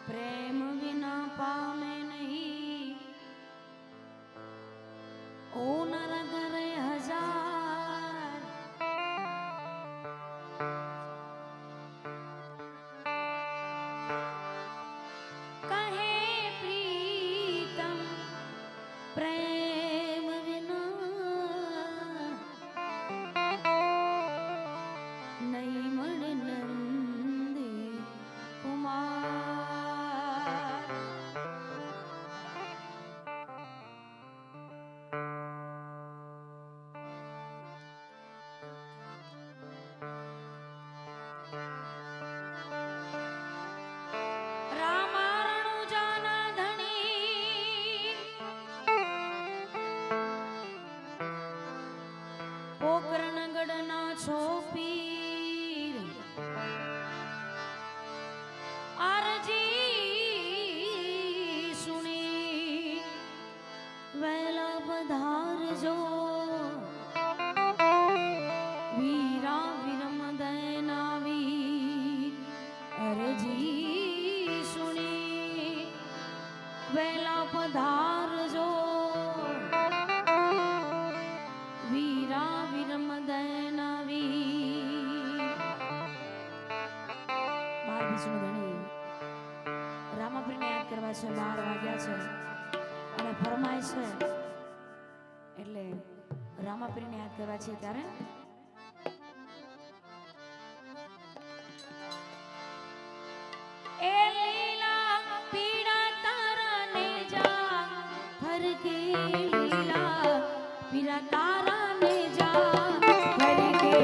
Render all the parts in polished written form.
प्रेम बिना पामे नहीं ओ नर करे हजार। कहे प्रीतम प्रेम बिना नहीं मड़ नंदी कुमार। पोकरणगढ़ना छो पीर आरजी सुनी वेला पधार जो वीरा विरम दैनावी अरजी सुनी वेला पधार जो वीरा विरम दैनावी। बार विष्णु धनी रामाप्रीने याद करवा छे 12 वाग्या छे અને ફરમાય છે એટલે રામાપ્રીને યાદ કરવા છે ત્યારે એ લીલા પીડા તારા ને જા ભર કે લીલા પીડા તારા ને જા ભર કે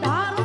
धार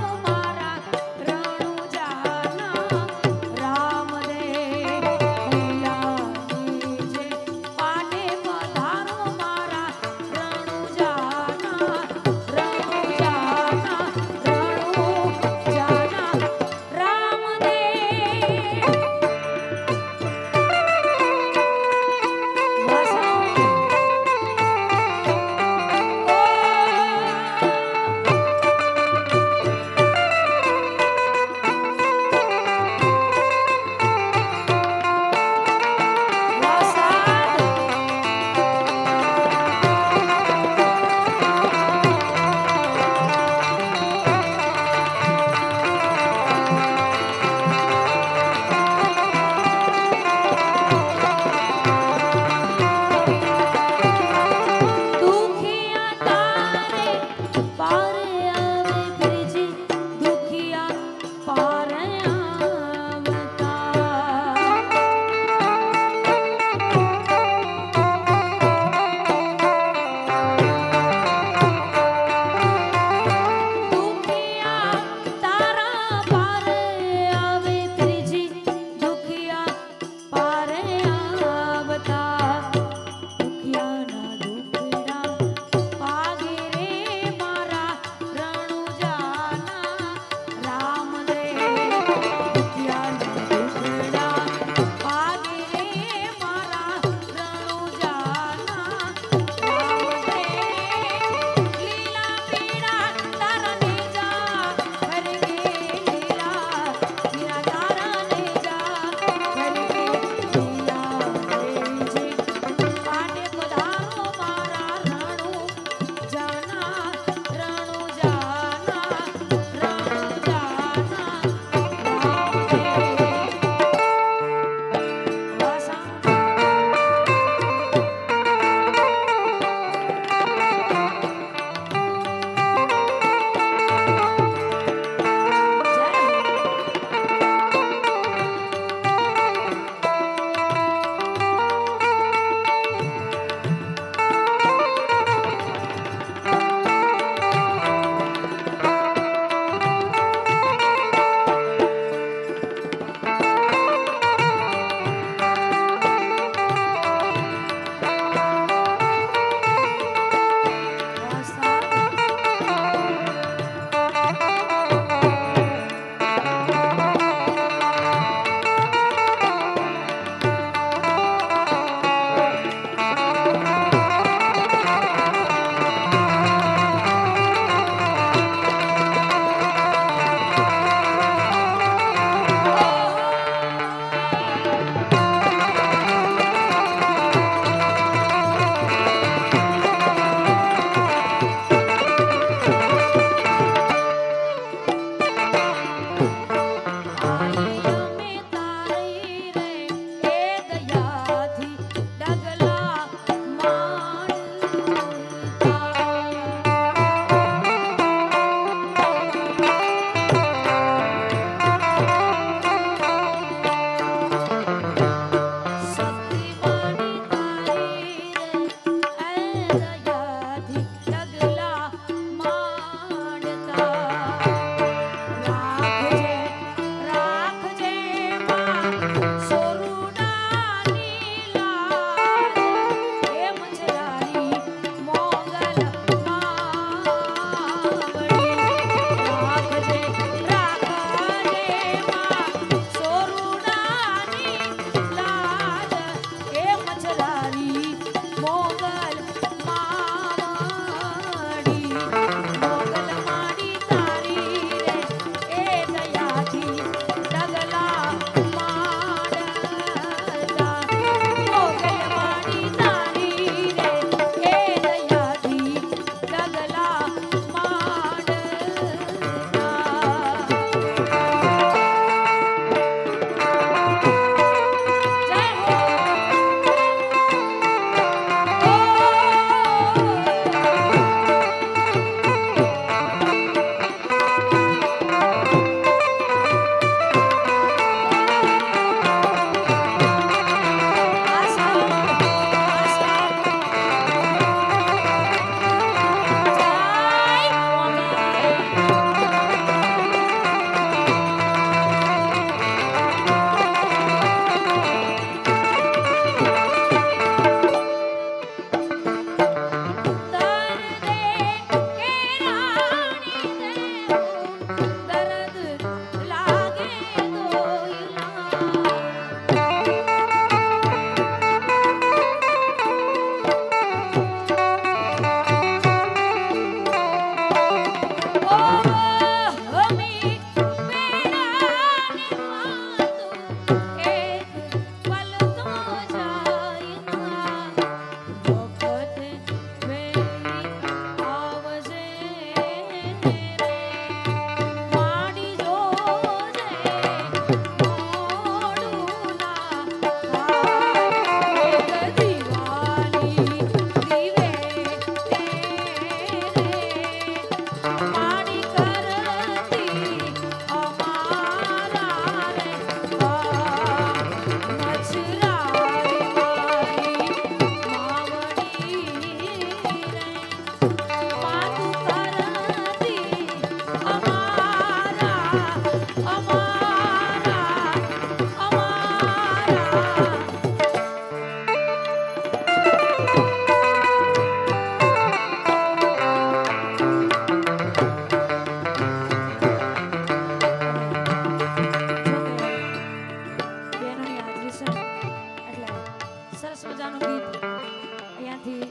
માધ્યમથી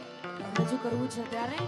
રજૂ કરવું છે ત્યારે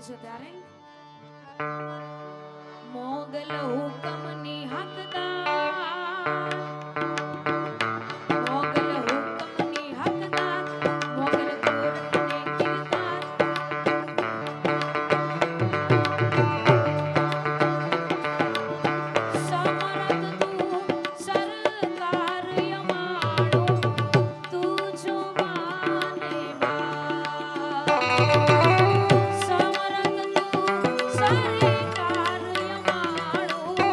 છે ત્યારે મોગલ હુકમની હકદાર, મોગલ હુકમની હકદાર, મોગલ કોર્ટને કિરદાર, સમરત તું સરકાર યમાણો, તું જો માને બા, સમરત તું સરકાર યમાણો,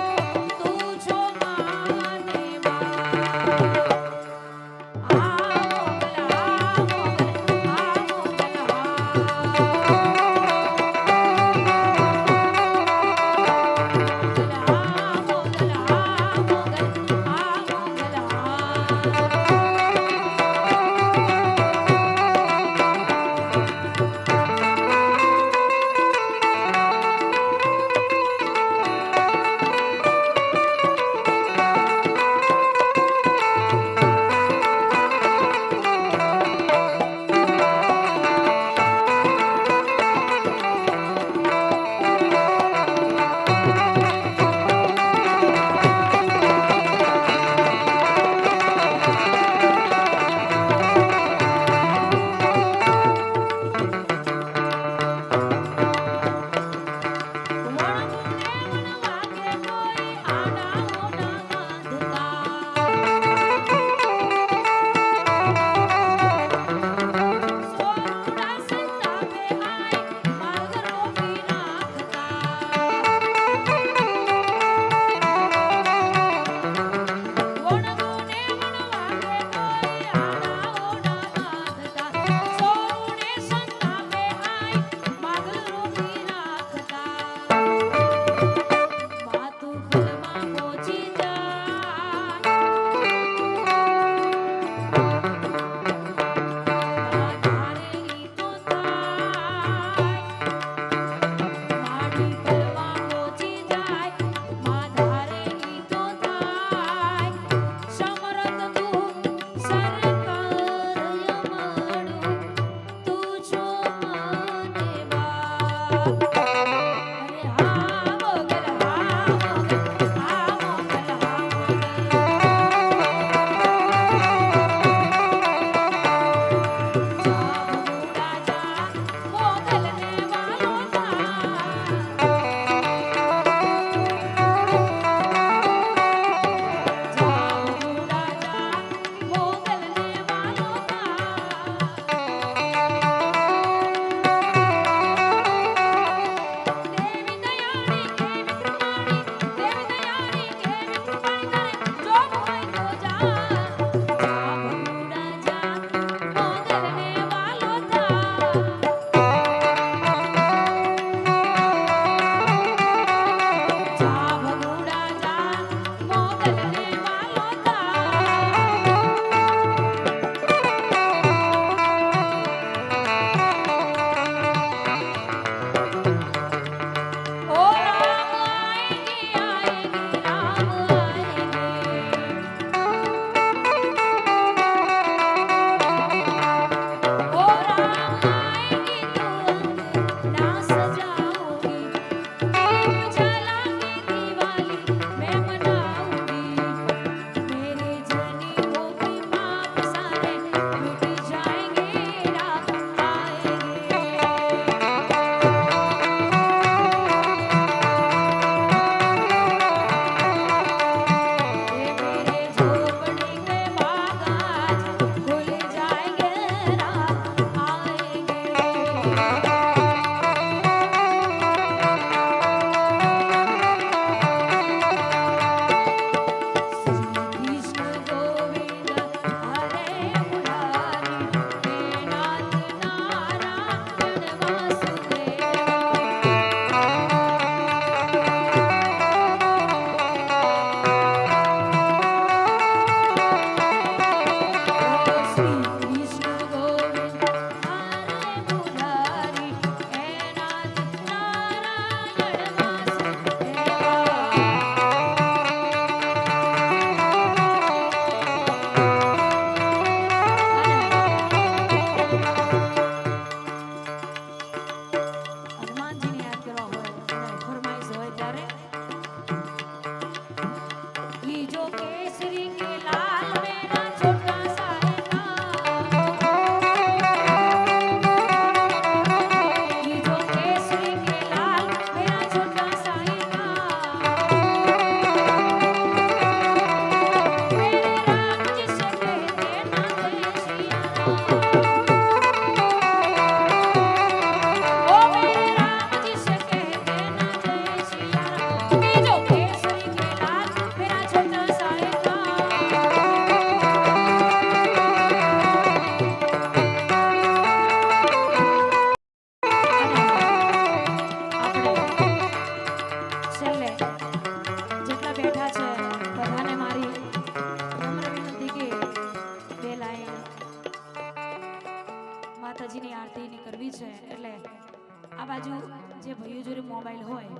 એટલે આ બાજુ જે ભાઈઓ જોડે મોબાઈલ હોય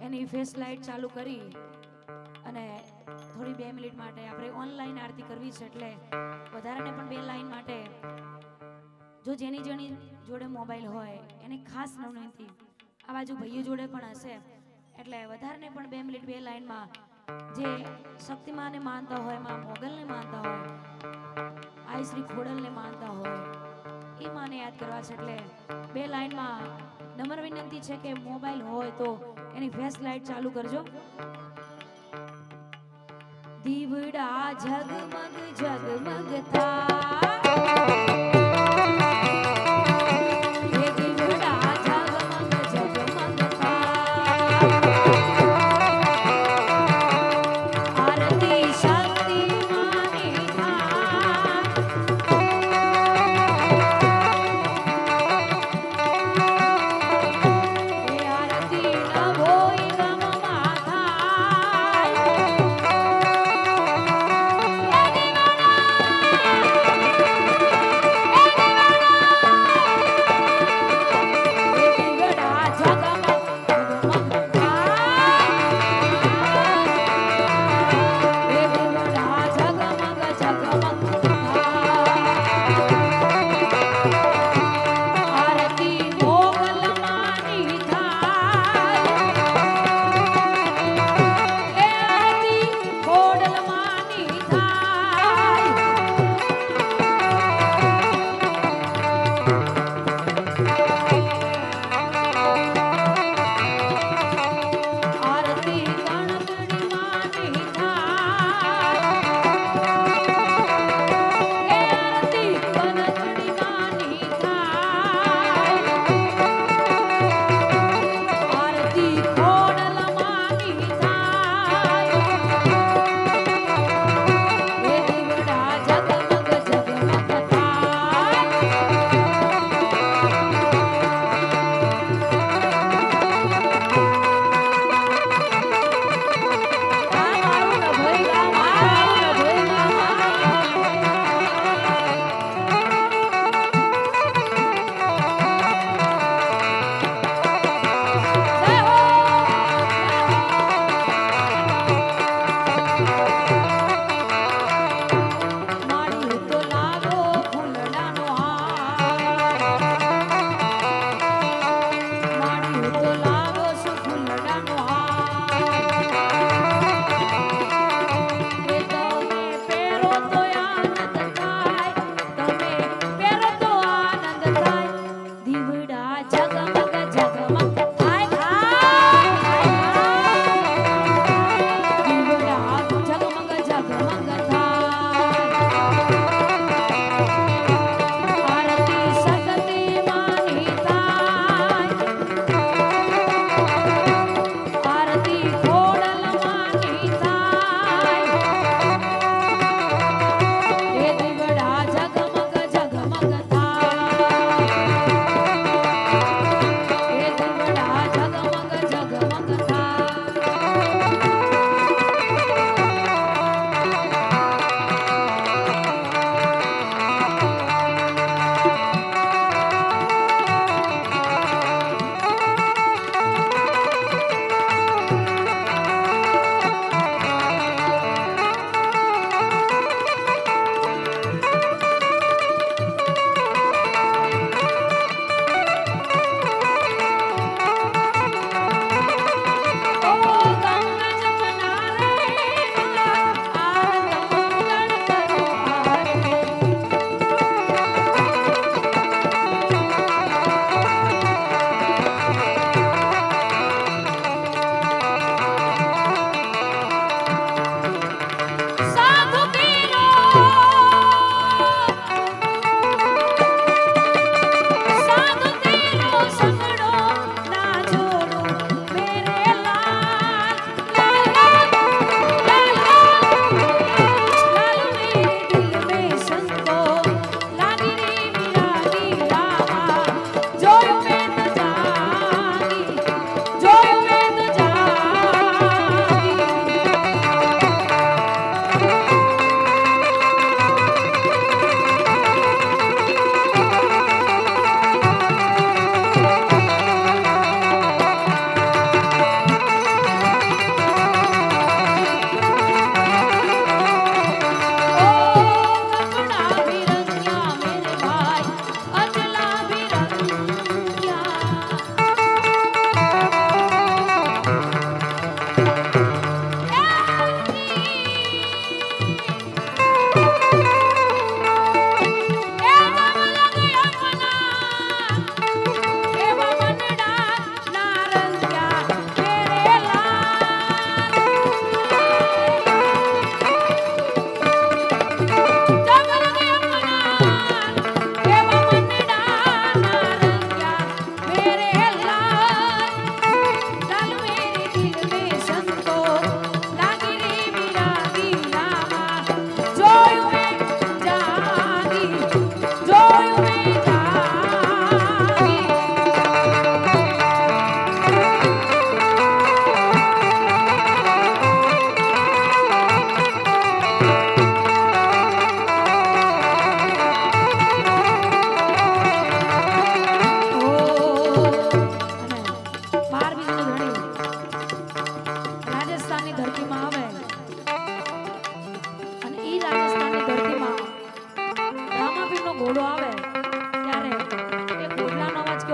એની ફેસ લાઇટ ચાલુ કરી અને થોડી 2 મિનિટ માટે આપણે ઓનલાઈન આરતી કરવી છે એટલે વધારાને પણ 2 લાઈન માટે જો જેની જોડે મોબાઈલ હોય એને ખાસ વિનંતી આ બાજુ ભાઈઓ જોડે પણ હશે એટલે વધારાને પણ 2 મિનિટ 2 લાઈનમાં જે શક્તિમાને માનતા હોય માં મોગલને માનતા હોય આઈ શ્રી ખોડલને માનતા હોય એ માને યાદ કરવા છે એટલે 2 લાઈનમાં નમ્ર વિનંતી છે કે મોબાઈલ હોય તો એની ફેસ લાઇટ ચાલુ કરજો દીવડા ઝગમગ ઝગમગ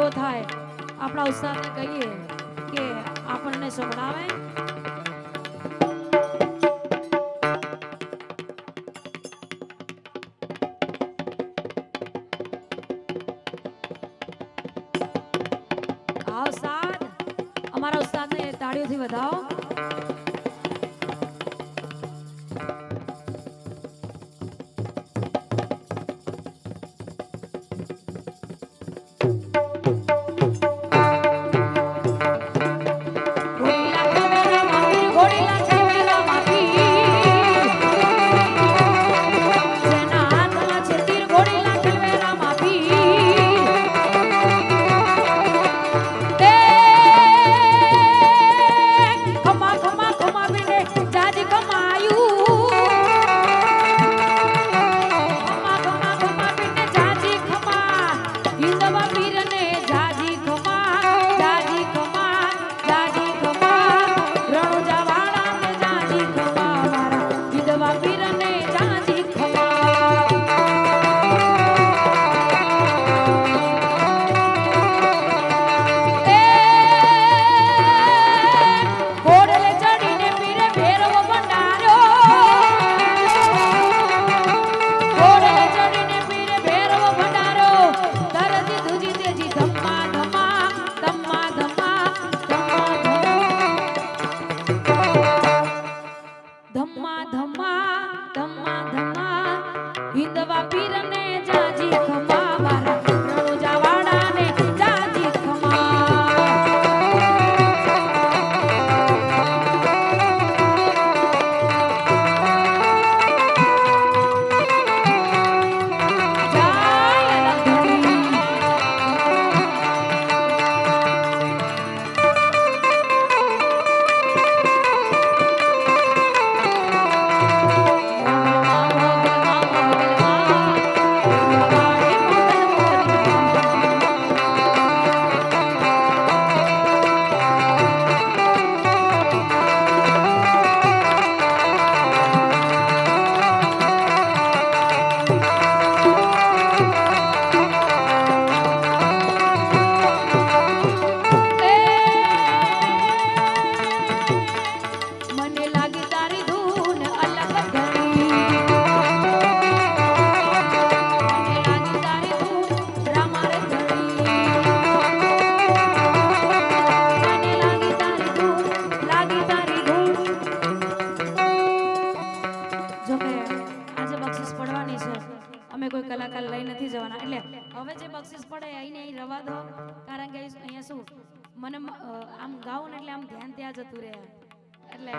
પૂરો થાય આપણા ઉસ્તાદને કહીએ કે આપણને સંભળાવે. આવ ઉસ્તાદ, અમારા ઉસ્તાદને તાળીઓથી વધાવો. મને આમ ગાઉં ને એટલે આમ ધ્યાન ત્યાં જતું રહે એટલે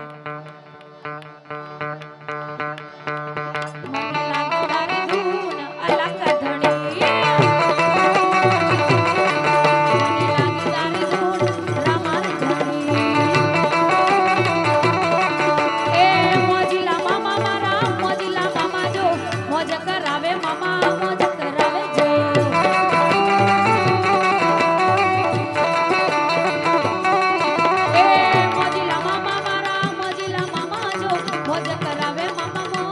મોજ કરાવે મામા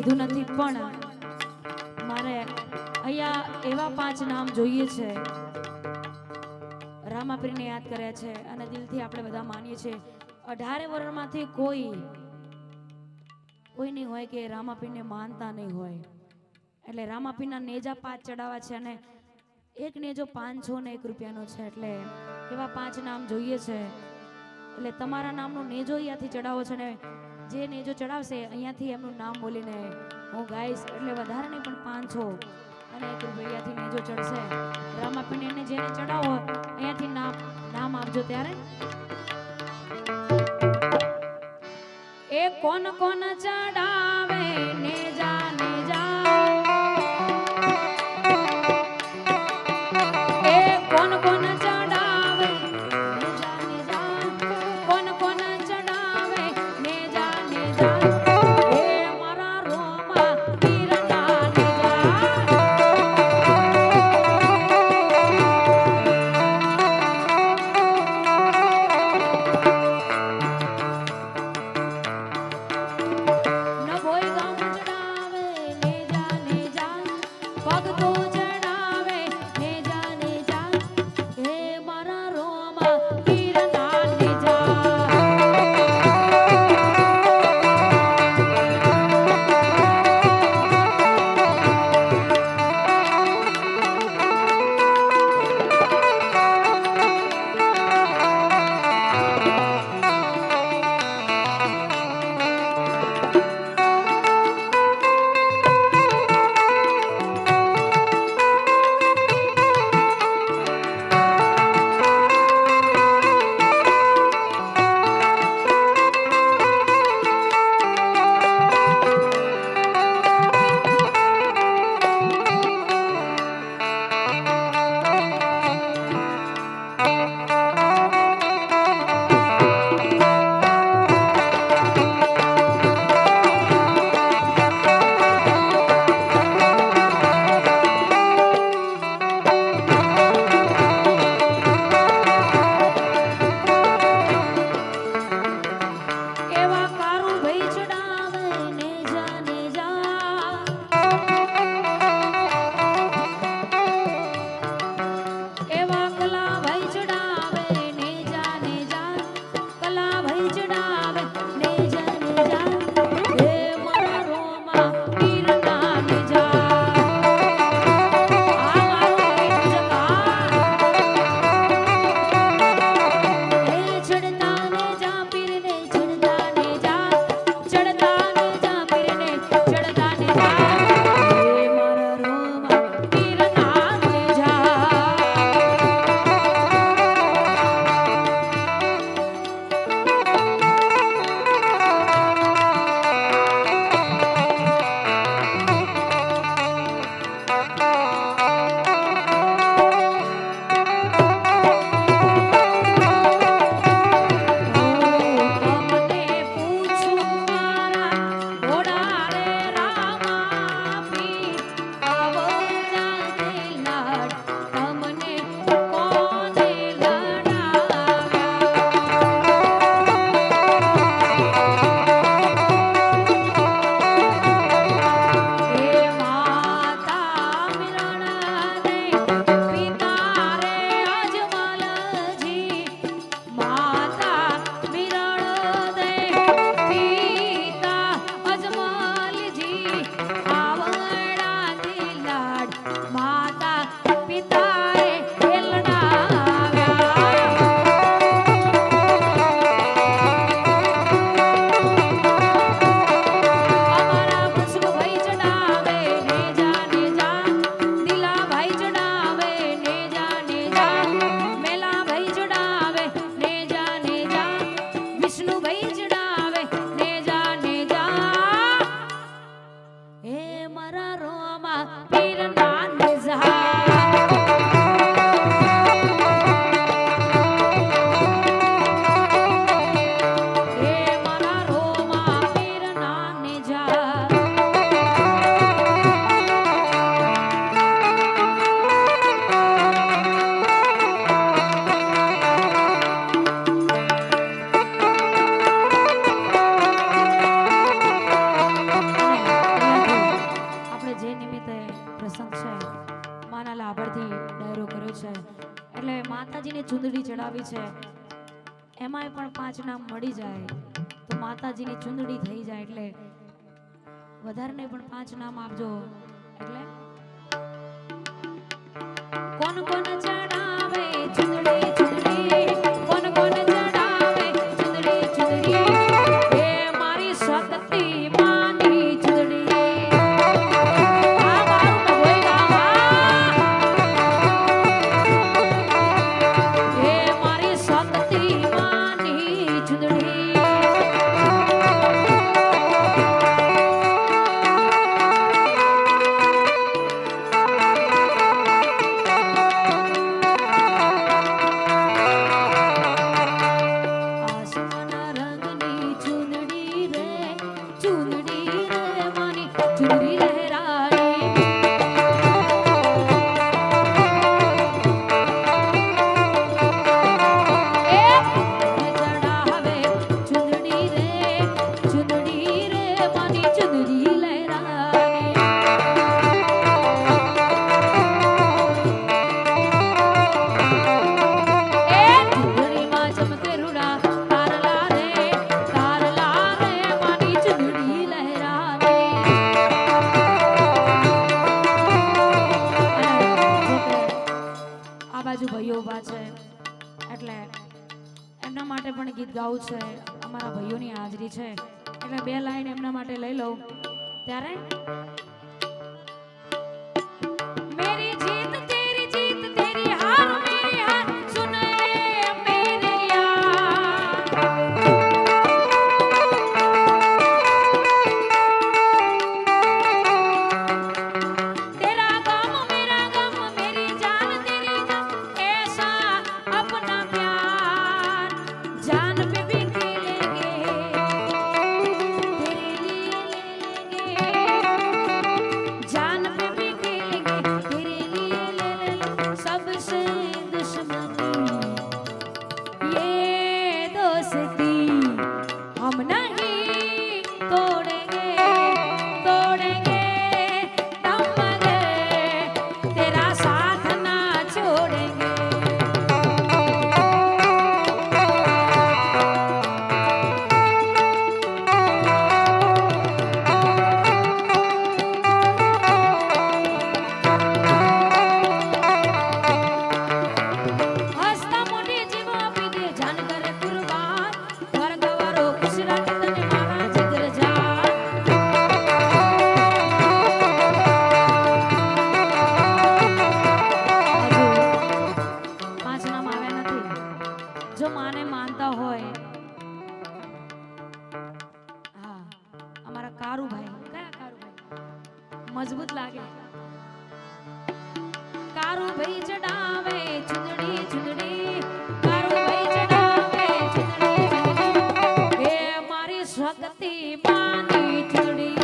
કીધું નથી, પણ મારે અહીંયા એવા 5 નામ જોઈએ છે. રામાપીરને યાદ કર્યા છે અને દિલથી આપણે બધા માનીએ છીએ. 18 વર્ષમાંથી કોઈ નહીં હોય કે રામાપીરને માનતા નહીં હોય. એટલે રામાપીરના નેજા 5 ચડાવવા છે અને એક નેજો 500 ને 1 રૂપિયાનો છે. એટલે એવા 5 નામ જોઈએ છે. એટલે તમારા નામનો નેજો અહીંયાથી ચડાવો છે ને જે નેજો ચડાવશે અહીંયાથી એમનું નામ બોલીને હું ગાઈશ. એટલે વધારે નહીં પણ 500 અને 1 રૂપિયાથી નેજો ચડશે. રામાપીરને જેને ચડાવો અહીંયાથી નામ આપજો. ત્યારે એ કોણ કોણ ચડાવે નેજા નેજા, એ કોણ કોણ ચડાવે નેજા નેજા, કોણ કોણ ચડાવે નેજા નેજા, એ મારા રોમા પીરના નેજા. નભોઈ ગામ ચડાવે નેજા નેજા, ભગતો ચડાવે નેજા નેજા, હે આવી છે એમાંય પણ 5 નામ મળી જાય તો માતાજીની ચુંદડી થઈ જાય એટલે વધારે નહીં પણ 5 નામ આપજો એટલે કોણ કોણ ચડાવે ચુંદડી ચુંદડી કોણ કોણ ચડાવે ચુંદડી ચુંદડી એ મારી શક્તિ માની ચુંદડી આ મારું કોઈ ગાવા એ મારી શક્તિ માની ચુંદડી ભાઈઓ ઉભા છે એટલે એમના માટે પણ ગીત ગાવું છે અમારા ભાઈઓની હાજરી છે એટલે 2 લાઈન એમના માટે લઈ લઉં ત્યારે મેરી જીત તેરી હાર મેરી હાર સુન લે મેરે યાર तेरा गम मेरा गम मेरी जान तेरी जान ऐसा अपना प्यार जान पे भी खेलेंगे तेरे लिए ले लेंगे जान पे भी खेलेंगे तेरे लिए ले लेंगे सबसे दुश्मनी ये दोस्ती हम नहीं तोड़ेंगे तोड़ेंगे दम मगर तेरा साथ ना छोड़ेंगे હસતા મોટી જીવો આપી દે જાન કરે કુરબાન વર્ગવારો ખુશ રાખે તને મારા જીગર જાન હજુ 5 નામ આવ્યા નથી જો માને માનતા હોય હા અમારા કારુભાઈ કયા કારુભાઈ મજબૂત લાગે કારુભાઈ ચડાવે ચુંદડી ચુંદડી કારુભાઈ ચડાવે ચુંદડી ચુંદડી એ મારી શક્તિ માની ચુંદડી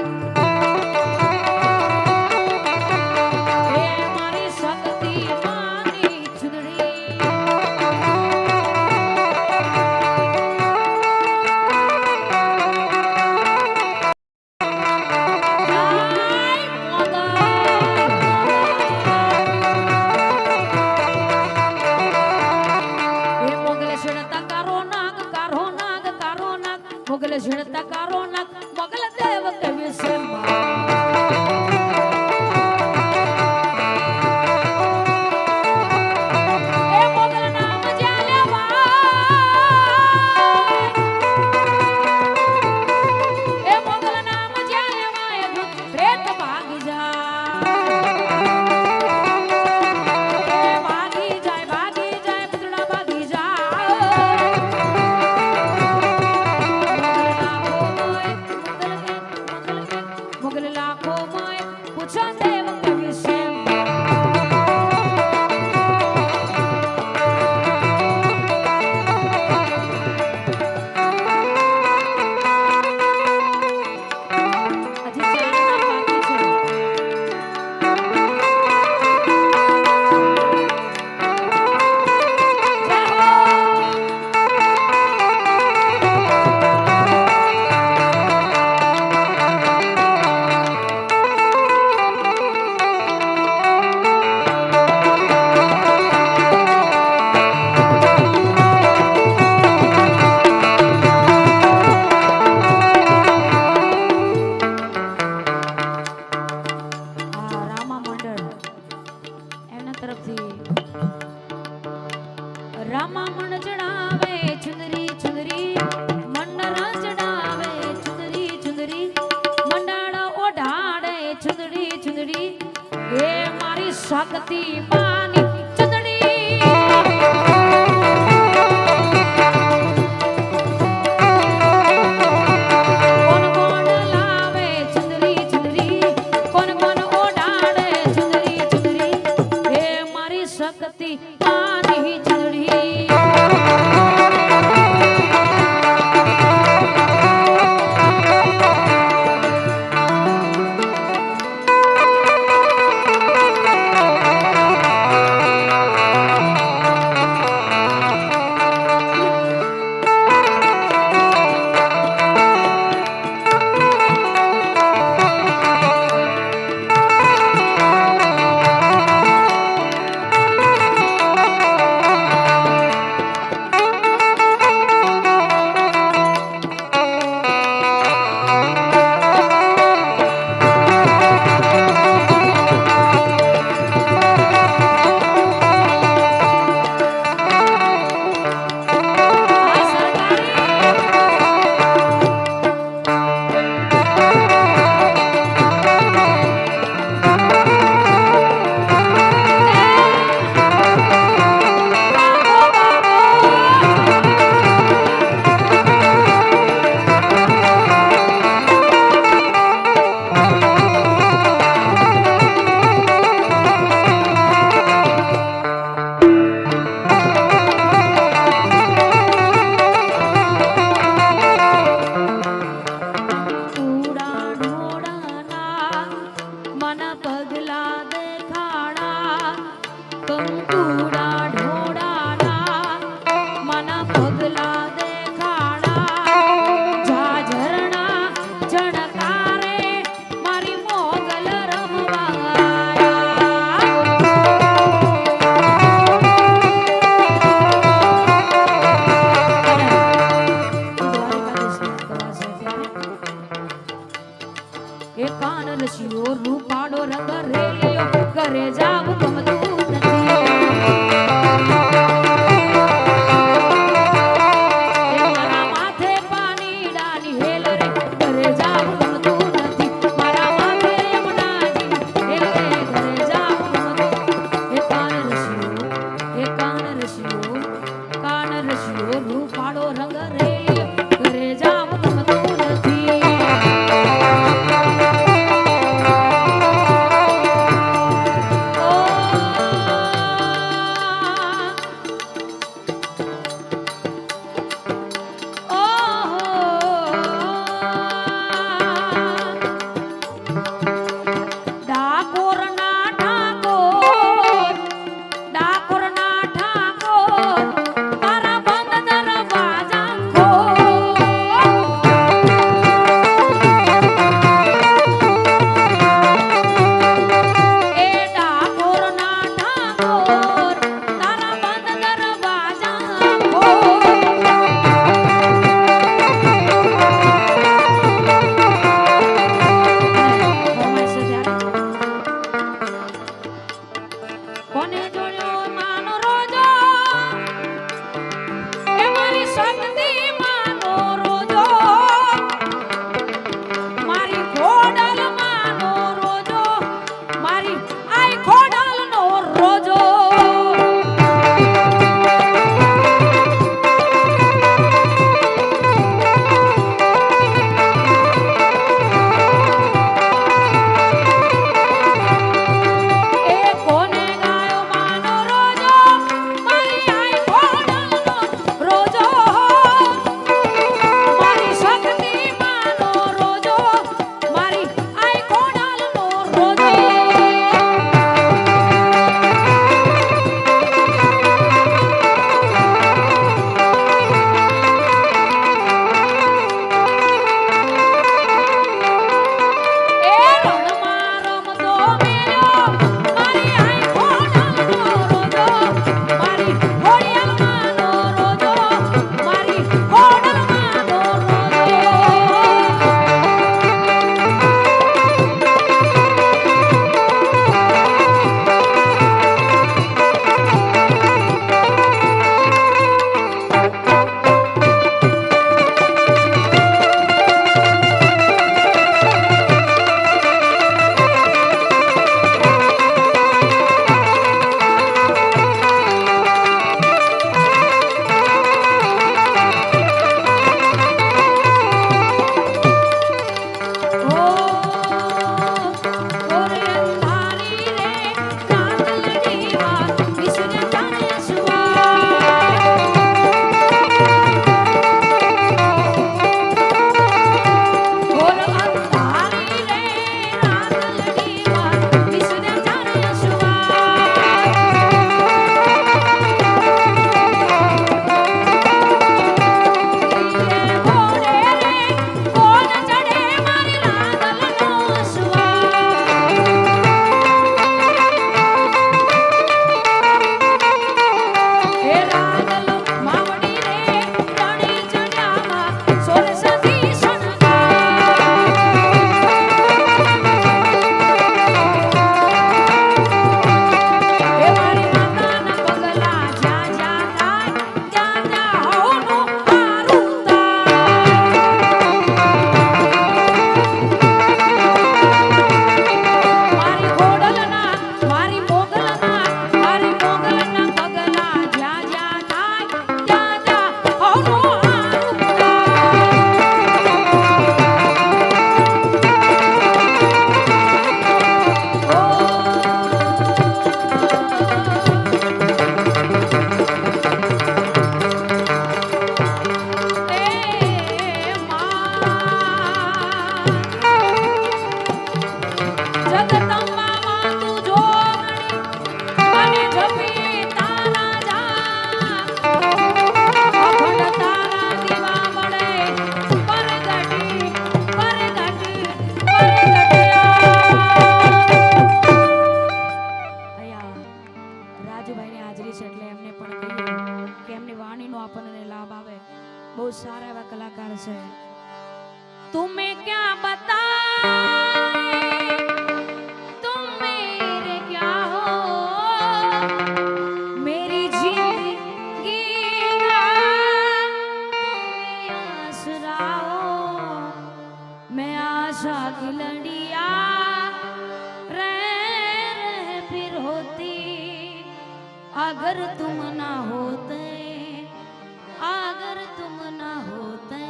એ મારી શક્તિ માની ચુંદડી મોગલ ઝડતા કારો નાક મોગલ દેવ કવિ એ મોગલ નામ જાલ્યા એ મોગલ નામ જાલ્યા પ્રેત ભાગી જાય ભાગી જાય પુતળા ભાગી જાય મોગલ શકતી પાની ચંદડી કોણ કોણ લાવે ચંદરી ચંદરી કોણ કોણ ઓડાડે ચંદરી ચંદરી હે મારી શકતી પાની ચંદડી રૂપાડો રંગ રેલિયો ઘરે જાવ ગમતું નથી મારા માથે પાણી ડાની હેલ રે ઘરે જાવ ગમતું નથી મારા માથે યમુનાજી હેલ રે ઘરે જાવ ગમતું હે કાન રશિયો રૂપાડો રંગ રેલિયો ઘરે જાવ ગમતું નથી ઠાકોર મારા બંધ દરવાજા बहुत सारा एवा कलाकार है। तुम्हें क्या बताएं, तुम मेरे क्या हो, मेरी जिंदगी का तुम आसरा हो। मैं आशा की लड़िया रह फिर होती, अगर तुम ना होते, अगर तुम ना होते।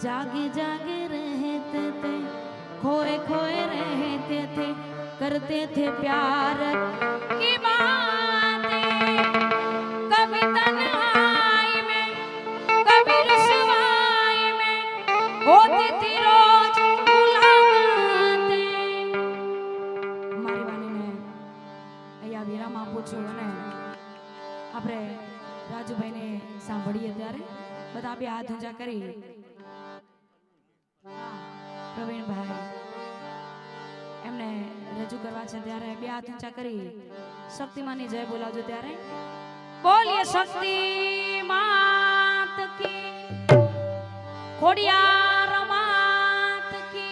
जागे जागे रहते थे, खोए खोए रहते थे, करते थे प्यार की बातें। कभी तन्हाई में, कभी रुसवाई में, होती थी रोज मुलाकातें। मारी वाणी ने અહીંયા વિરામ આપું છું અને આપણે રાજુભાઈને સાંભળીએ ત્યારે બધા બે હાથ ઊંચા કરી પ્રવીણભાઈ એમને રજૂ કરવા છે ત્યારે બે હાથ ઊંચા કરી શક્તિમાની જય બોલાવજો ત્યારે બોલીએ શક્તિ માત की ખોડિયાર માત की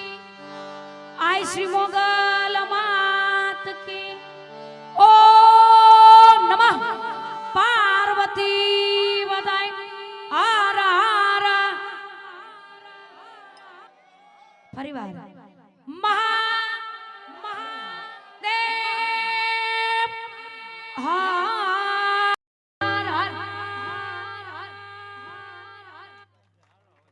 आई श्री मोगल मात की ओम नमः पार्वती वदाई हर हर परिवार महादेव हर